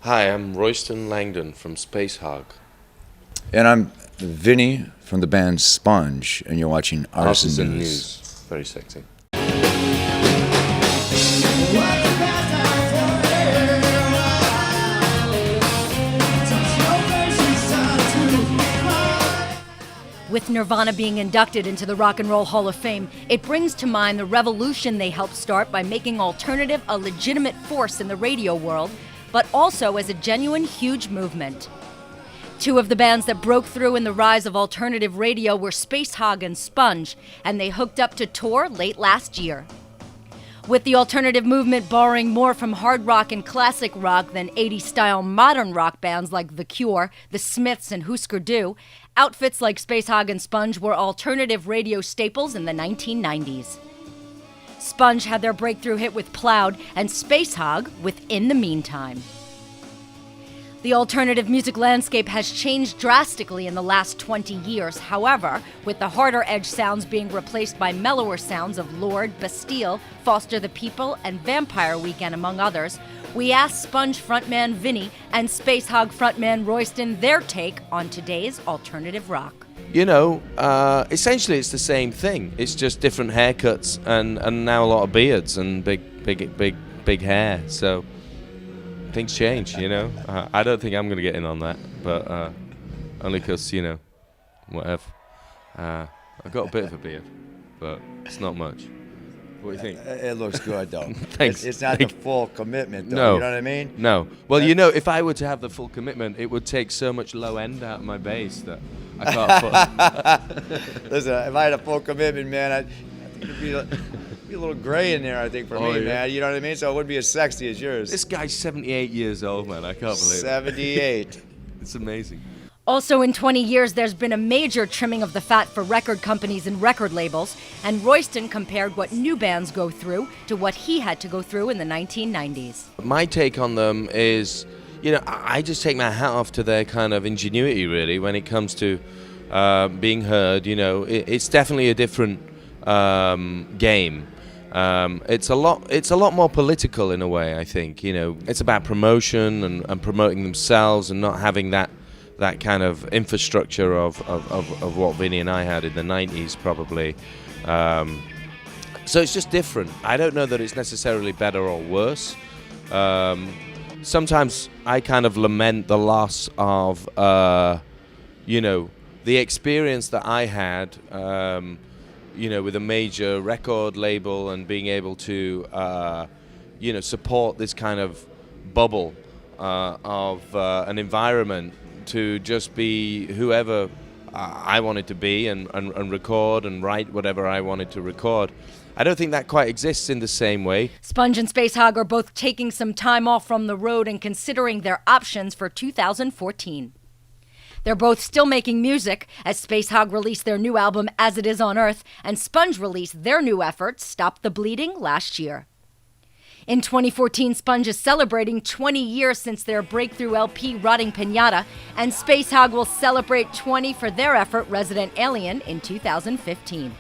Hi, I'm Royston Langdon from Spacehog. And I'm Vinnie from the band Sponge, and you're watching Artisan News. Very sexy. With Nirvana being inducted into the Rock and Roll Hall of Fame, it brings to mind the revolution they helped start by making alternative a legitimate force in the radio world, but also as a genuine huge movement. Two of the bands that broke through in the rise of alternative radio were Spacehog and Sponge, and they hooked up to tour late last year. With the alternative movement borrowing more from hard rock and classic rock than 80s-style modern rock bands like The Cure, The Smiths, and Husker Du, outfits like Spacehog and Sponge were alternative radio staples in the 1990s. Sponge had their breakthrough hit with Plowed, and Spacehog with In the Meantime. The alternative music landscape has changed drastically in the last 20 years. However, with the harder edge sounds being replaced by mellower sounds of Lord, Bastille, Foster the People, and Vampire Weekend, among others, we asked Sponge frontman Vinnie and Spacehog frontman Royston their take on today's alternative rock. You know, essentially it's the same thing. It's just different haircuts and now a lot of beards and big hair. So things change, you know. I don't think I'm going to get in on that, but only because, you know, whatever. I've got a bit of a beard, but it's not much. What do you think? It looks good, though. Thanks. It's not the full commitment, though. No. You know what I mean? No. Well, you know, if I were to have the full commitment, it would take so much low end out of my bass that I can't put. Listen, if I had a full commitment, man, I think it'd be a little gray in there, I think, for me, yeah. man. You know what I mean? So it wouldn't be as sexy as yours. This guy's 78 years old, man. I can't believe it. 78. It's amazing. Also in 20 years, there's been a major trimming of the fat for record companies and record labels, and Royston compared what new bands go through to what he had to go through in the 1990s. My take on them is, you know, I just take my hat off to their kind of ingenuity, really, when it comes to being heard. You know, it's definitely a different game. It's a lot more political in a way, I think. You know, it's about promotion and promoting themselves and not having that kind of infrastructure of what Vinnie and I had in the 90s, probably. So it's just different. I don't know that it's necessarily better or worse. Sometimes I kind of lament the loss of, you know, the experience that I had, you know, with a major record label and being able to, you know, support this kind of bubble of an environment to just be whoever I wanted to be and record and write whatever I wanted to record. I don't think that quite exists in the same way. Sponge and Spacehog are both taking some time off from the road and considering their options for 2014. They're both still making music, as Spacehog released their new album As It Is on Earth, and Sponge released their new effort, Stop the Bleeding, last year. In 2014, Sponge is celebrating 20 years since their breakthrough LP, Rotting Pinata, and Spacehog will celebrate 20 for their effort, Resident Alien, in 2015.